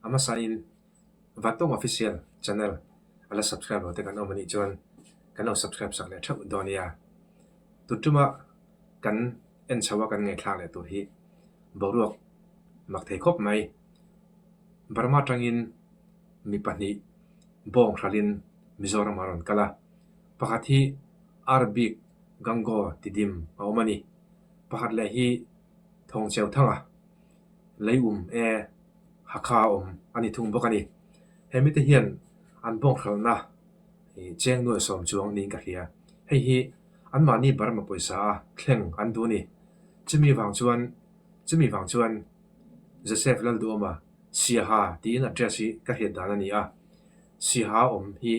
ama sa in watong official channel ala subscribe te kan omani chuan kan o subscribe sak le thak donia tutuma kan en chawa kan nge thla le tur hi boruak mak thei khop mai Burma tangin mi pani bong khalin Mizoram aron kala pakhathi Arabic gango tidim awmani pakhat le hi thongcheu thanga leium hakha ani thung bokani hemite hian an bong khalna cheng no som chuang ning ka hia hei hi an mani Burma poisa thleng an du ni chimi wang chuan Joseph Laldoma siha tin address hi ka he dan ani a siha hi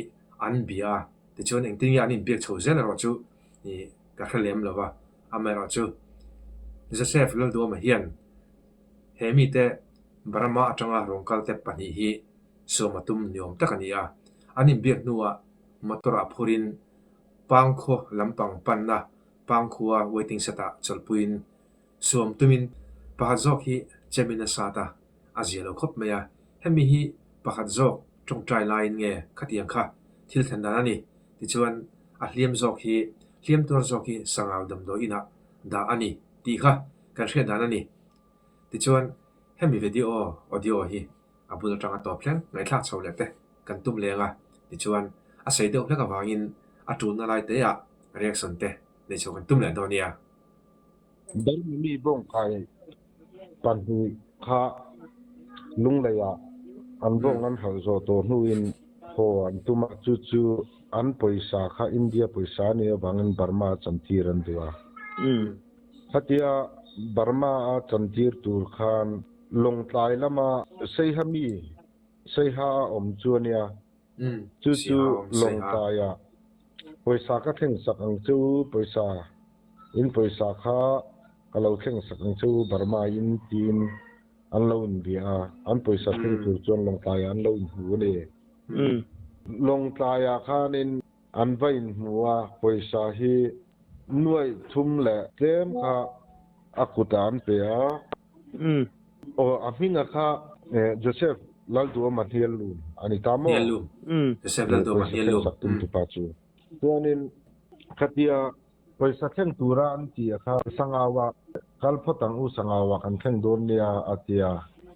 an bia ti chuan engting ya nin bek chozen ro chu ni ka khalem lawa amera chu Joseph Laldoma hian hemi te Burma atanga rongkal te pani hi somatum niom takania anin bek nuwa motora phurin pangkho lampang panna pangkhuwa waiting seta cholpuin som tumin pahazok hi chemina sata azialo khop maya hemi hi pakhat zok tong trai line nge khatiang kha thil thandan ani ti chuan a hliam zok hi hliam tur zok hi sangaw dam do ina da ani ti kha kan hre dan ani ti chuan hemi video audio hi abul tanga top plan ngai thla chho le te kan tum lenga ti chuan a sei deuh hlaka wangin a tun na lai te ya reaction te le chho kan tum le do nia dal mi bong kai pan hu kha lung la ya an bong an hal zo to nuin ho an tuma chu an poisa kha India poisa ni wangan Burma chantir an dua hatia Burma a chantir tur khan long tlai lama sei ha om chuania chu long taya poisa ka theng sak ang chu poisa in poisa kha kalau theng sak ang chu Burma in tin an lo bia an poisa theng tur chuan long taya an lo hu ni long taya khanin an vain huwa poisa hi nuai thum le tlem kha akutan pe a o aminga kha Joseph Laldoma hialu ani tamo Joseph Laldoma hialu tum tu pachu tuanin khatia poisa theng tura an ti kha sangawa kalphotang u sangawa kan theng don nia atia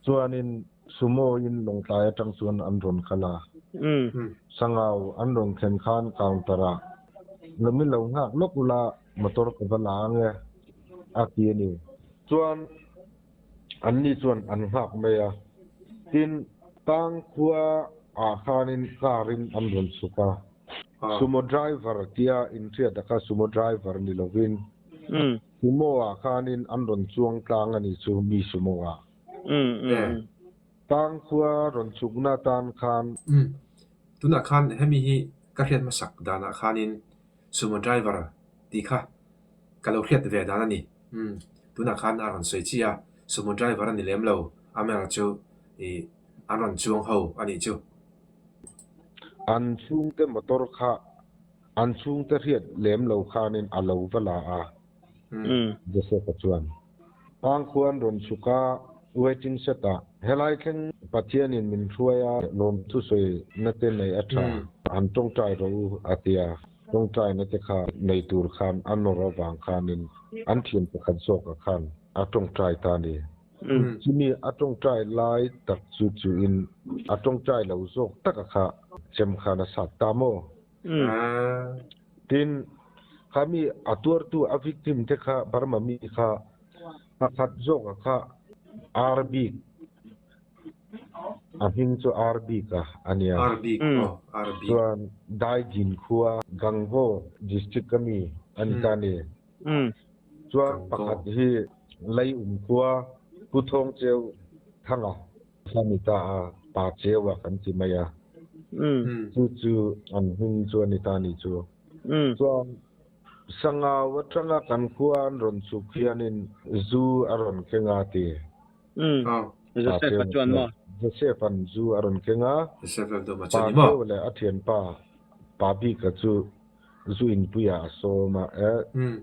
chuanin sumo in longtlai atang chuan an ron khala sangaw an ron thlen khan countera lami lo ngak lokula motor ka bala nge atia ni chuan anni chuan an hak meya tin tang khua a khanin karin an ron suka sumo driver tia in thia daka sumo driver ni lovin sumo a khanin an ron chuang tlang ani chu mi sumo a tang khua ron chukna tan khan tuna khan hemi hi ka hriat ma sak dana khanin sumo driver ti kha kalo hriat ve dana ni tuna khan aron soi chia sumo driver ani lem lo amera chu aron chuang ho ani chu an chung te motor kha an chung te hriat lem lo khanin alo vala a jese ka chuan tang khuan ron chuka waiting seta helai theng pathianin min thuaya lom thu soi nate nei atha an tong tai ro atia tong tai nate kha nei tur khan anora wang khanin an thian pakhat zo ka khan atong tai ta ni chimi atong tai lai tak chu in atong tai lo zok tak kha chem khana sat tamo tin kami atur tu a victim te kha Burma mi kha pakhat zok kha Arabic ahing chu Arabic ka ania Arabic chuan dai jin khua gangho district kami antani chuan pakhat hi lei khua puthong cheu thanga samita pa chewa kan ti maya chu an hing chuan ni tani chu chuan sanga watanga kan khuan ron chu khianin zu aron kenga ti Joseph chuan ma Joseph an zu aron kenga Joseph Laldoma chani ma le athian pa bi ka chu zu in puya so ma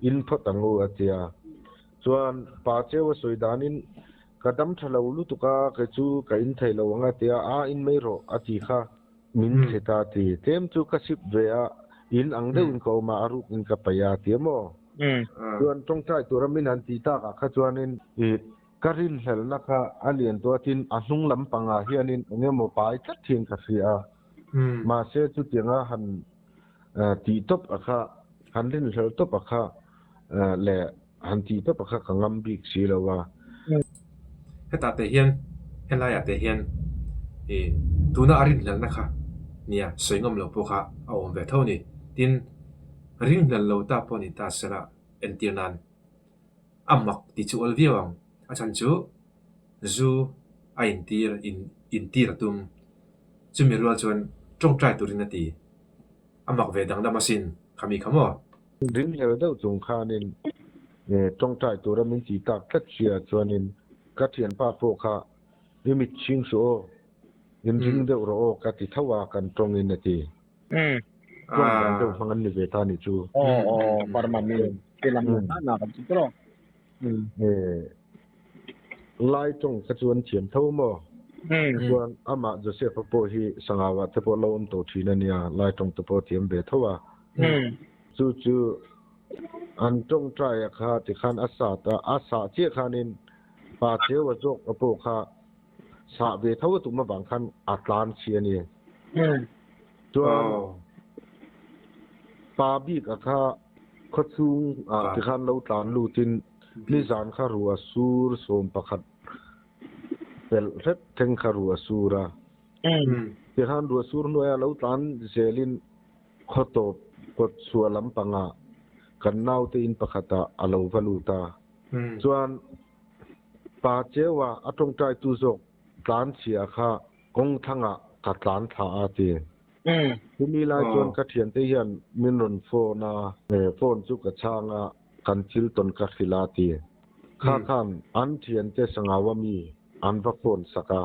in photangu atia chuan pa chewa soidanin kadam thalo lu tuka ka chu ka in thailo nga tia a in mai ro ati kha min theta ti tem chu ka sip ve a in ang deun ko ma aru in ka paya tiamo ส่วนตรงใจตัวรมินันตีตากะขจวนินกรินเฮลนะคะอันเลียนตัวทินอนุงลำปังอาเฮียนินเงโมปายจัดเทียงกะเสียมาเสจุดยังหันตีตบอะค่ะหันเล่นเฮลตบอะค่ะและหันตีตบอะค่ะกังำบิกสีแล้วว่าให้ตาเตเฮียนให้ลายเตเฮียนตูน่าอรินเฮลนะคะเนี่ยสวยงามเหล่าพวกเขาเอาเวทเท่านี้ทินริงเฮลเราตาปนิตาเสละเอ็นตีนันอามักติจูอัลวิวังอาจารย์จูอินตีระตุมจูมีรัวจวนจงใจตุรินตีอามักเวดังดามาสินขมิขโมริงเฮลเดาจงคานินจงใจตัวรมินตีตากตัดเชียจวนินกัดเทียนป้าพวกเขายิมิชิงโซยินริงเดาโรกัดติทว่ากันตรงอินตีก็เดี๋ยวฟังกันในเวทานิจูparman ni kelam na kan tro ลายจงกระจวนเฉียนเท่าบ่ส่วนอามาโจเซฟโปฮีสังอาวะเตโปลาวมโตทีนันยาลายจงตโปเทียมเบทว่าจู่อันจงใจอะค่ะที่คันอาสาเจคานินปาเทวจกอโปค่ะสาเวทวตุมาบางคันอัตลานเชียนี่ส่วนปาบีกอะค่ะขซุงที่คันเราตานลูตินนิจานคารัวสูรสมปะขัดเป็นเร็ดเทงคารัวสูระที่คันรัวสูรนัวเราตานเซลินขตบกดสัวลำปังะกันนาวตีนปะขัดอาลาวลูตาส่วนปาเจว่าอตรงใจตุจกตานเสียค่ะกงทังะกัดตานทาอาตีที่มีลายจวนกระเทียนเตียนมินรนโฟนาโฟนจุกชางะกันชิลตนกัขิลาตีข้าขันอันเทียนเจสังาวมีอันวักโฟนสกา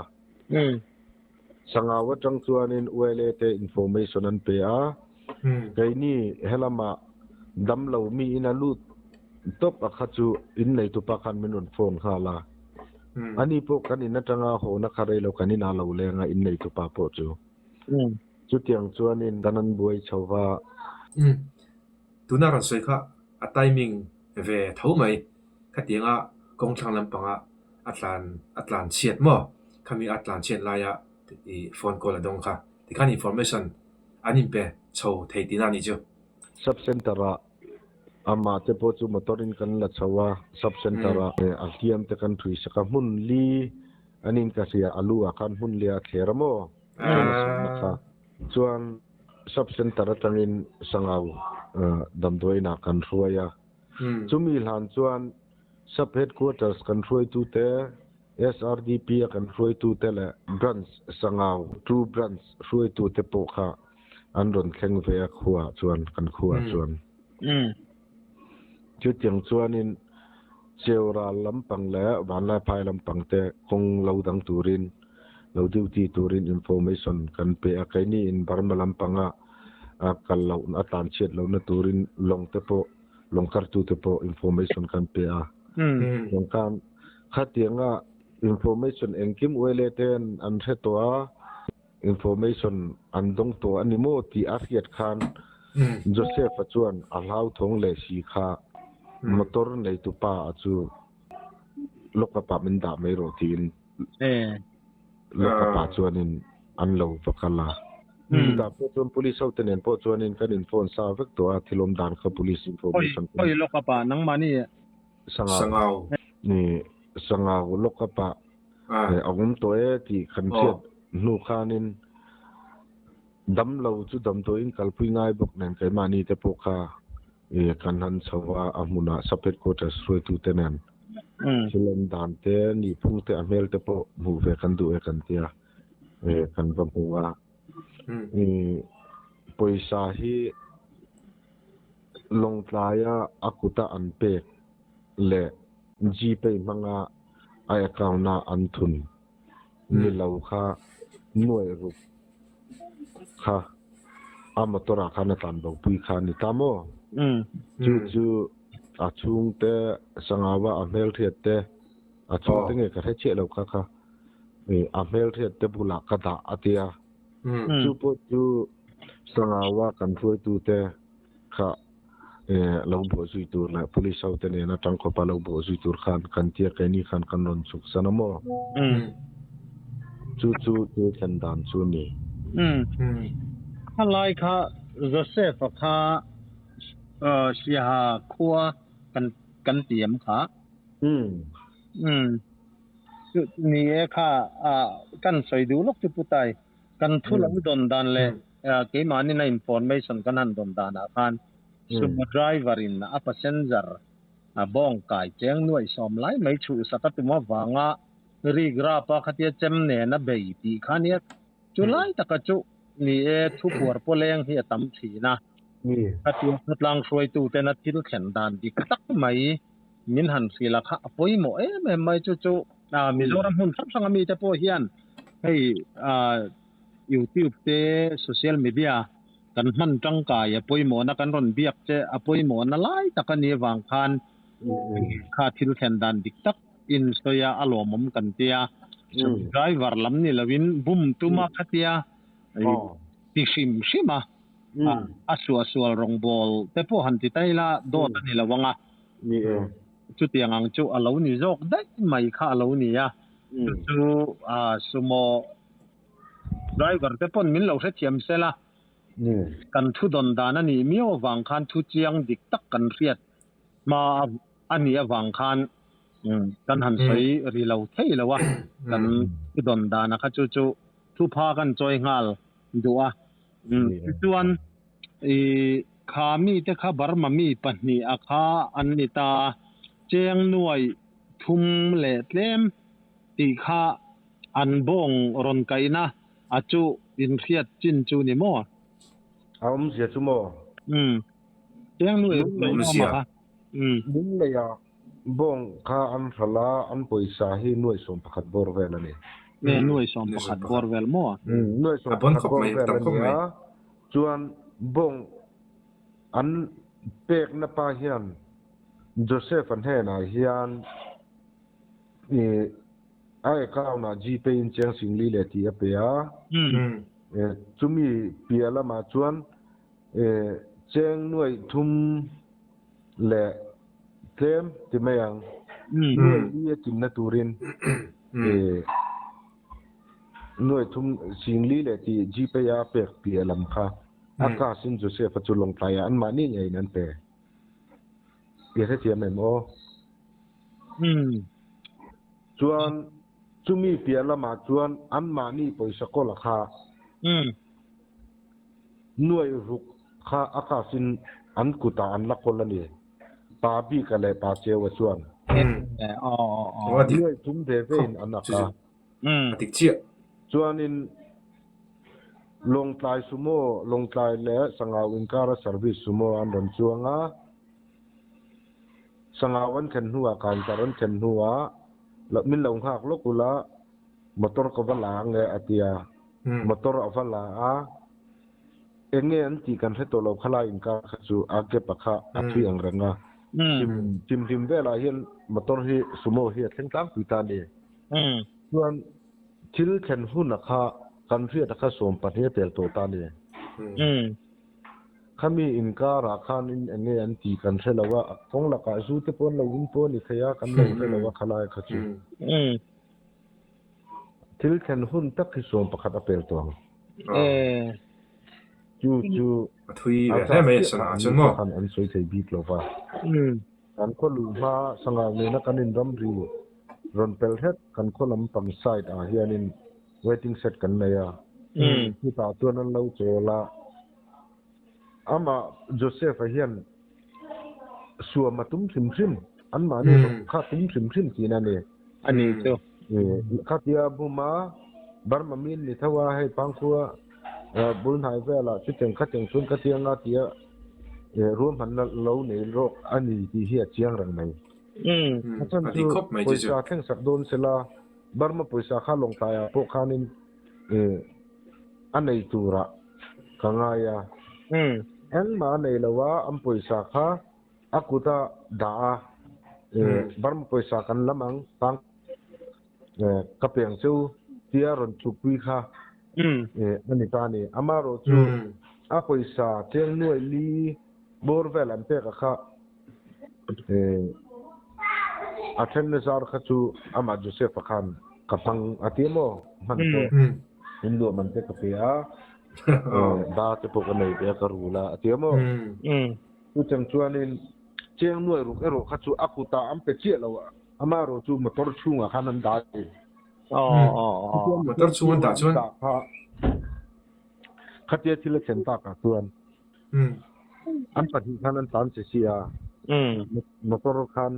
สังาวจังจวนินอวยเลเตอินโฟเมชันนันเปียไกนี่เฮลมาดำเหลามีอินาลูดตบอักขจูอินในตุปะคันมินรนโฟนข้าลาอันนี้พวกกันอินนัตงาโหนักคาเรลกันนี่นาเหลาเลงอินในตุปะโปจูจุดyang chuanin danan buai chawwa tuna ran soi kha a timing ve thau mai khatianga kong thlang lampanga atlan chiat mo khami atlan chen la ya i phone call adong kha tikhan information anin pe chho theitina ni chu sub center ama te po chu motorin kan la chawa sub center altiam te kan thui saka mun li anin ka sia alu akan mun lia theramoส่วนซับเซ็นเตอร์ตังอินสังเอาดำด้วยนักการช่วยจุมีหลานส่วนซับเฮดควอเตอร์กันช่วยตัวเตะ SRDP กันช่วยตัวเตะและบรันส์สังเอาทูบรันส์ช่วยตัวเตะโปค่ะอันโดนแข่งเวียขัวส่วนกันขัวส่วนจุดอย่างส่วนอินเจ้าราลำปังและวันละภายลำปังเตะคงเราดังตูรินเราดูที่ตัวรินอินโฟเมชันกันเปะไอ้นี่อินบาร์มาลัมปังกันเราอัตลันเช็ดเราเนตัวรินลงเตปอลงการ์ตูเตปออินโฟเมชันกันเปะลงการขัดยังอินโฟเมชันเองคิมเวเลเทนอันเทตัวอินโฟเมชันอันตรงตัวอันนี้โมที่อาเซียนคันโจเซฟจวนอาลาวทงเลสีขามอเตอร์ในตุป้าจูลูกกระป๋ามันด่าไม่โรตีนลูกกระป๋าชวนินอันเราฟักลาแต่พอจน police เอาแต่เน้นพอชวนินกันอินโฟนซาเวกตัวที่ลมดานกับ police information โอ้ยลูกกระป๋านังมานี่สังเอานี่สังเอาลูกกระป๋าเอาผมตัวที่ขันเชียดลูกค้านินดำเราจุดดำตัวอินกัลพุยง่ายบอกนั่นไกมานี่แต่พวกข้ากันหันสวาอามุนาสเปดโคตรสวยตุเตนันชิลันดานเตนี่พุ่งเตอเมลเตปอมูเวกันดูกันเตียกันบังว่าปอยสาฮีลงทลายอากุตาอันเปกเละจีไปมังอาอากาวนาอันทุนนี่เราค่ะหน่วยรุกค่ะอามาตระคันตันบอกปุยคานิตามอจู่อาชุงเตสังอาวะอเมลเทียเต chu tenge ka the che lo kha amel the te bula ka da atia chu po chu sanga wa kan throi tu te kha lo bo zui tur na police out ne na tang ko pa lo bo zui tur khan kan tia ke ni khan kan non suk sanamo chu kan dan chu ni อะไรคะโจเซฟค่ะเสียครัวกันเตรียมค่ะนี่ค่ะกันใส่ดูลกจุปุไตกันทุลังดนดานเลยเกมานี่นะ information กันหันดนดานอาคารซุมไดรเวอร์อินอะ passenger บ้องกายแจ้งหน่วยซ่อมไล่ไม่ชูสักตุมาวางะรีกราปะคติเจมเนนะเบยตีคันเนี้ยจุไลตะกะจุนี่ทุกหัวปเลงเฮียตำถีนะนี่ถ้าตัวทดลองช่วยตู้แต่นาทิลแข็งดานดิกตักไหมมินหันสีละค่ะปอยหมอไม่จุมิโซรัมหุ่นสังมีแต่พอเฮียนให้YouTube เตโซเชียลมีเดียกันมันจังกายปอยหมอนะกันรอนเบียกเจปอยหมอนะไล่ตะกันนี่วางคันค่าทิลแข็งดานดิกตักอินสยาอารมณ์กันเตียไดรเวอร์ลำนี่ละวินบุมตุมาคเตียติชิมasu rong bol te po han ti tai la do ta ni la wanga ni chu tiang ang chu alo ni jok dai mai kha alo ni ya chu sumo driver te pon min lo se thiam se la ni kan thu don da na ni mio wang khan thu chiang dik tak kan riat ma ani awang khan kan han sei ri lo thei lo wa kan thu don da na kha chu thu pha kan choi ngal duwaส่วนขามีแต่ขาบารมามีปัญหาขาอันนี้ตาแจ้งหน่วยทุมเล่เล่มตีขาอันบ่งรอนไกนะอาจุอินเทียดจินจูนี่มอเสียจุมอแจ้งหน่วยเสียมึงเลยอ่ะบ่งขาอันสลาอันปอยสาให้หน่วยสมประคัดบอร์เวลนี่หน่วยสมประคัดบอร์เวลมอหน่วยสมประคัดบอร์เวลนี่จวนบ่งอันเป็กนะปาเฮียนโจเซฟอันเฮนะเฮียนไอ้ก้าวนะจีเป็นเจียงสิงลีเลตีอเปียจุมีเปียละมาจวนเจียงหน่วยทุมและเต็มที่ไม่ยังหน่วยที่จินนตูรินหน่วยทุมสิงลีเลตีจีเปียเป็กเปียลำคาอากาศสินโจเซฟจุลงไตอันมานี่ไงนั่นเปเปียเทียมแม่โมจวนจุมีเปียละมาจวนอันมานี่ปอยสกอลคาหน่วยรุกคาอากาศสินอันกุตาอันละคนละนี่ปาบีกะเลยปาเจวจวนว่าหน่วยทุมเดเวนอันนะคะติกเจียจวนนินลงตายสุโมลงตายและสังอาวินการเซอร์วิสสุโมอันดอนจวงะสังอาวันเข็นหัวการจารนเข็นหัวแล้วมินลงหักลกุละมอเตอร์ก็วันหลังเลยอาเตียมอเตอร์เอาวันหลังเองเงี้ยอันที่กันให้ตัวเราขลายอินการขัดสู่อาเก็บปะคะอาที่อังเรงะจิมเวลาเห็นมอเตอร์ที่สุโมเฮียทั้งตั้งปีตานี่ส่วนทิลเข็นหุ่นนะคะกันเรียกข้าสมปัญญาเตลโตตานี่ข้ามีอินการาคานินเงี้ยอันที่กันเชื่อว่าคงละกาสู้ที่ปนเราวินปนนี่ขยะกันเราเชื่อว่าขลายขัดสู่ทิลเข็นหุ่นตักที่สมประคัดเตลตัวจูทุยให้ไม่สนะจนมั้งอันสวยใจบีกลว่าอันคนรู้ว่าสังเกตเนี่ยนักการนินรำรีรอนเปลเฮดกันคนลำปังไซด์เฮียนินwaiting set กันเลยที่ตาตัวนั้นเราเจอละอามาโจเซฟเฮียนสัวมาตุ้มซิมอันมาเนี่ยข้าตุ้มซิมทีนั่นเองอันนี้เจ้าข้าเตียบุมาบารมามินนี่ถ้าว่าให้ปังคัวบุญหายเวลาชุดเจงข้าเจงชุนข้าเตียงอาเตียรวมหันเราในโลกอันนี้ที่เฮียเชียงรังในอันนี้ครบไหมปอยาแข่งสักโดนเสลาบารมาปอยาข้าลงตายพวกข้านินอันไหนตัวระข้างายเอ็นมาในละว่าอันปอยาข้าอากุตาด่าบารมาปอยากันละมังปัง กะเปียงซูเตียรอนจุกุยค่ะอันนี้ตานี่อามาโรจูอาคอยซาเตียงหน่วยลีบอร์เวลอันเปกะค่ะอาเทนเนซาร์ค่ะจูอามาโจเซฟคันกะพังอาติโมมันโตอินโดมันเปกะเปียดาเตปกันเลยเปียกะรูลาอาติโมกูจังชวนนี่เจียงหน่วยรุกเอโรค่ะจูอากุตาอัมเปเจียแล้วอามาโรจูมอตอร์ชุงอะคันนั้นดามาตรชวนตาชวนคัดเยที่ละเซนตากะส่วนอันปฏิคันนั้นตามเสียมอตอร์คัน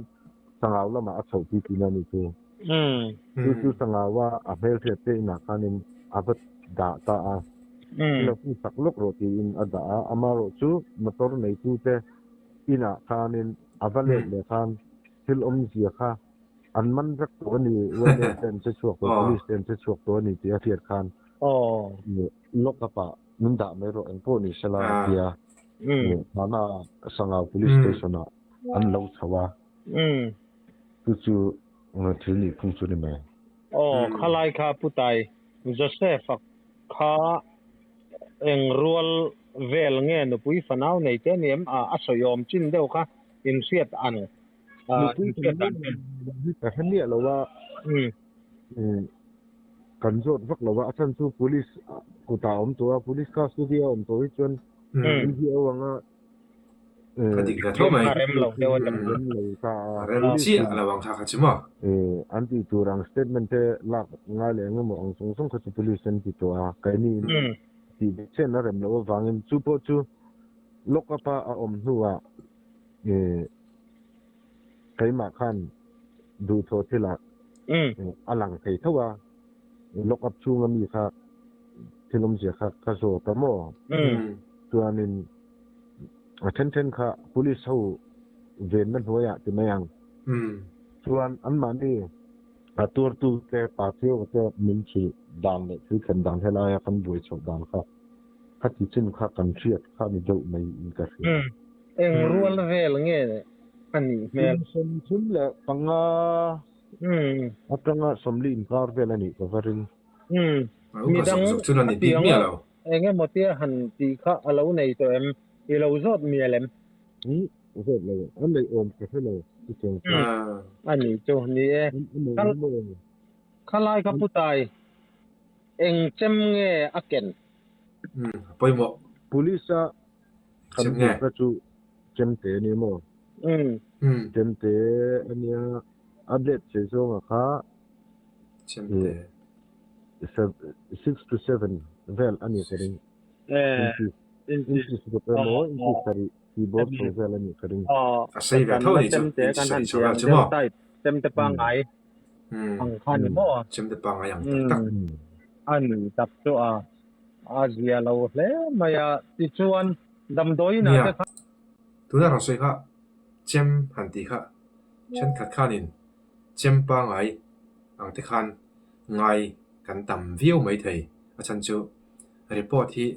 สังเอาละมาอัศวิปีนันนี่คือสังเอาว่าอเมริกาเตนะคันนี้อับดาตาแล้วผู้สักลกโรตีอินอดาอามาโรจูมอตอร์ในตู้เตอินะคันนี้อับเลเลคันทิลอมเสียค่ะอันมันรักตัวนี้เวันนี้เป็นจะช่วยตัวลิสเป็นจะช่วยตัวนี้ที่เทียดคันลกกะปะมันด่าไม่รู้อันพวกนี้ฉลาดเดียมาหน้าสังเอา police station อันเราชาวาจู่ๆที่นี่พุ่งสุดนี่ไหมข้าไล่ข้าผู้ตายจะเสฟข้าเองรัวเวลเงี้ยหนูปุ้ยฝันเอาในเจ้าเนี่ยอาศัยยอมจินเดียวค่ะอินเสียดอันแต่ท่านเนี่ยเราว่ากันโจทย์พวกเราว่าท่านสู้ police กูตามตัว police ก็สู้เดียวตัวจนที่เอาว่ากติกาเท่าไหร่เร็มหลงเดียวจะเร็มจี้อะไรบางท่าชิมะอันที่ตัวรัง statement เตหลักงานเลยงั้นมองส่งเขาจะ police ที่ตัวใครนี่ที่เช่นนั้นเร็มเราว่าฟังจูโปจูลกกะปะอมหัวใครมาคันดูโทษที่ละอลังไทเท่าว่าลกอับชูงมีค่ะที่ลมเสียค่ะกระโสตะโมตัวนึงเช่นค่ะ police เขาเวนมันหัวอยากจะไม่ยังส่วนอันมานี่ตัวตู้แกปาเที่ยวก็มินชีดังเลยคือกันดังให้เราคันบวยชกดังค่ะถ้าที่จริงค่ะกันเชียดค่ะมีเจ้าไม่กระเสียเอ็งรัวละเวลเงี้ยอันนี้แม่ชุมละปังอัตงะสมลินกาเวลนี่ก็ว่ารึงมีดังสุนันนี่มีแล้วเอ็งหมดที่หันตีข้าเราในตัวเอ็มเราซอดมีอะไรนี่ซอดเลยอันใดอมก็ให้เลยที่เจ้าอันนี้โจนี่ข้าไล่ครับผู้ตายเอ็งจำเงี้ยอักเกนไปหมด police คันเก็บจูจำเตนี่มั้งจำเตอันนี้อัปเดตเซซ่งอะค่ะจำเต6 to 7 vel อันนี้คืออินที่สุดเป็นโมอินที่สรีคีย์บอร์ดโซเวลอันนี้คือใช่แบบเท่านี้จำเตกันหันเสียงจำเตปังไงคันนี่มั้งจำเตปังไงอย่างตักอันนี้ตับตัวอาเซียเราแล้วมายาติชวนดำโดยนะตัวนั้นเราใช้ค่ะจำหันตีค่ะฉันขัดข้านินจำปังไงอังที่คันไงกันต่ำวิวไม่ถี่อาจารย์จูรีพอร์ตที่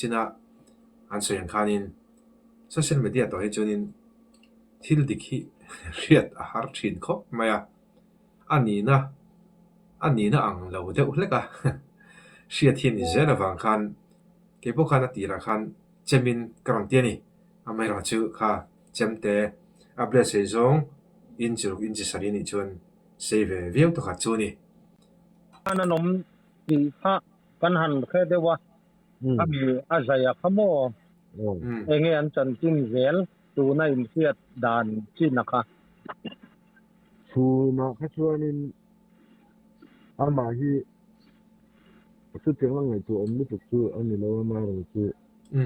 จีน่าอันส่วนคันนินโซเชียลมีเดียตัวให้จูนินทิลดิคีเรียดอาหารชินคบมาอันนี้นะอังเราเดี๋ยวเล็กอะเชียที่นี่เจอระวังคันเก็บพวกคันตีละคันเจมินกลางเตียนี่อเมริกาจูค่ะเจมเตอัปเดตเซซงอินจิสารีนี่จวนเซเววิวตัวขัดจูนี่อันนั้นผมที่พระกันหันแค่เดียวว่ามีอาศัยขโมยเองอันจันจินเวลตัวในเสียดดานที่นะคะชูมาแค่ช่วงนี้อามาที่สุดที่ว่าไงตัวไม่ถูกชื่ออันนี้เรามาเราชื่อ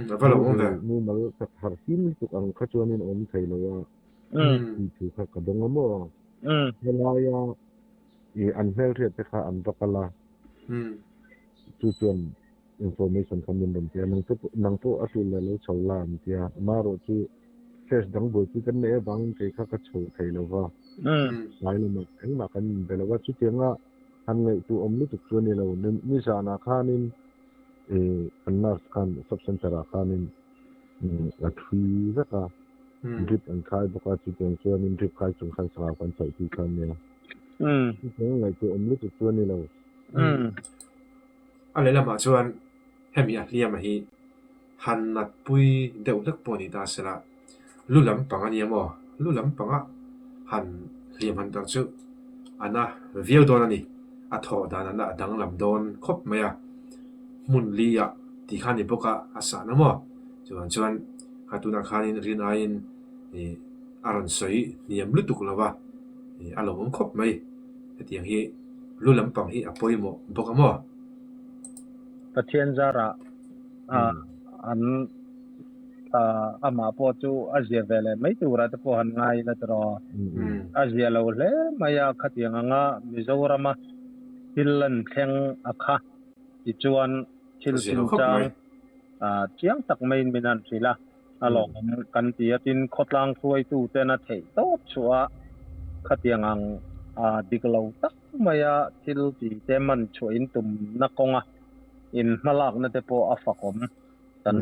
แล้วก็เราเนี่ยนี่มันสักหาที่ไม่ถูกอันแค่ช่วงนี้ใครเราว่าที่ถือข้ากระดงมั่วเวลาอันเมลเรียกค่ะอันตะกลาจุดส่วน information คำนึงเดียวนังตัวอัตุลแล้วชาวลามเดียมาโรจูเฟสดังบ่อยที่กันเนี่ยบางทีข้าก็โชว์ไทยแล้วว่าหลายเลยมั้งเอ็งมากันเวลาว่าชุดเจียงอ่ะอันไงตัวอมนี่ถูกส่วนนี้เรานี่สานาคานินอันนัสกันซับเซนเตอร์คานินอัดฟีสักดริปอันคายบอกว่าชุดเจียงส่วนนี้ดริปคายจงคันสาวกันใส่ที่กันเนี่ย Ko ngai tu om lu tu tu ni lo. Ale lama chuan hemi a hliam a hi han nat pui deuh lek pawh ni ta sela lu lam pang ani emaw lu lam panga han hliam han tak chu ana viau don ani a thaw dan ana dang lam don khop maya mun li a ti khani boka asa na mo chuan hatuna khanin rin ain aron soi niam lutuk lawa alom khop mai hetiang hi lu lam pang hi apoi mo boka mo Pathian zara an ama po chu azia vele mai tura te po han ngai na tro azia lo le maya khatiang nga Mizorama hilan theng akha ti chuan thil sin chang chiang tak mai minan thila along kan ti atin khotlang thuai tu te na thei to chua khatiang ang diklo tak maya thil ti te man chuin tum na konga in malak na te po afakom tan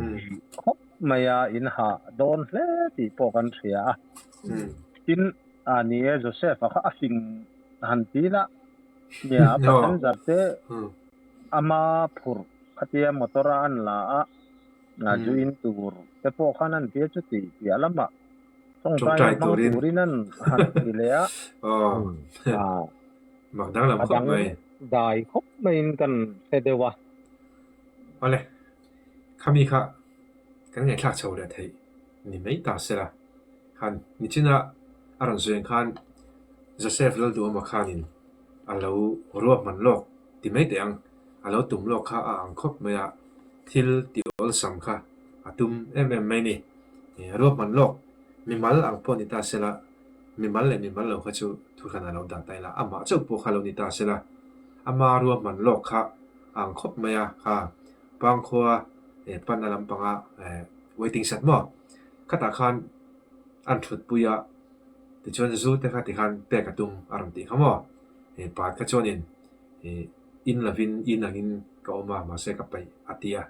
khop maya in ha don hle ti po kan thia tin ani Joseph kha afing han ti la ya pan zate ama phur khatia motora an la na juin tur te po khanan ti chu ti ya lama tong tai turinan han ti le a mak dang lam khop mai dai khop mai kan se dewa ale khami kha kan ngai thlak chho le thei ni mai ta sela khan ni china aron zuen khan Joseph lal du ma khanin alo ro man lok ti mai te ang alo tum lok kha ang khop maya thil ti ol sam kha atum mai ni ro man lok mi mal ang po ni ta sela mi mal le mi mal lo kha chu thu khana lo da tai la ama chau po kha lo ni ta sela ama ro man lok kha ang khop maya kha pang khwa pan na lam panga waiting set mo khata khan an thut puya ti chuan zu te kha ti khan pe ka tum aram ti khamo pa ka chonin in lavin in angin ka oma ma se ka pai atia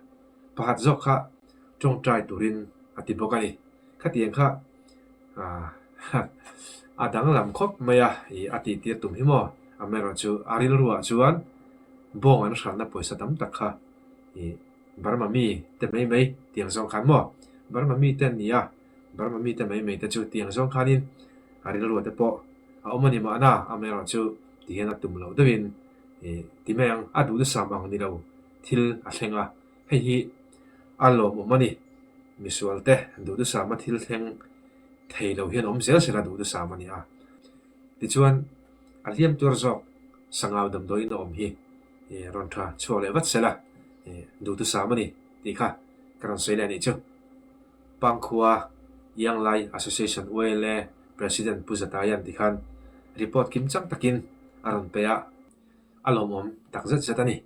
pahat zok kha tong trai turin ati bokani khatiang kha adang lam khop maya ati ti tum hi mo amero chu aril ruwa chuan bong an hran na poisa tam tak kha barma mi te mai tiang zong khan mo barma mi ten nia barma mi te mai te chu tiang zong khanin aril ruwa te po a omani ma na amero chu ti hena tum lo dawin ti meng adu de samang ni lo thil a thlenga hei hi allo mo mani misual te du de sama thil thleng thei lo hian om zel sera du de samani a ti chuan a liam tur zok sangaw dam doi no om hi ron tha chole wat sela du tu samani ti kha karan sele ni chu pangkhua yang lai association wele president puzatayan ti khan report kim chang takin aron peya alomom takzat zatani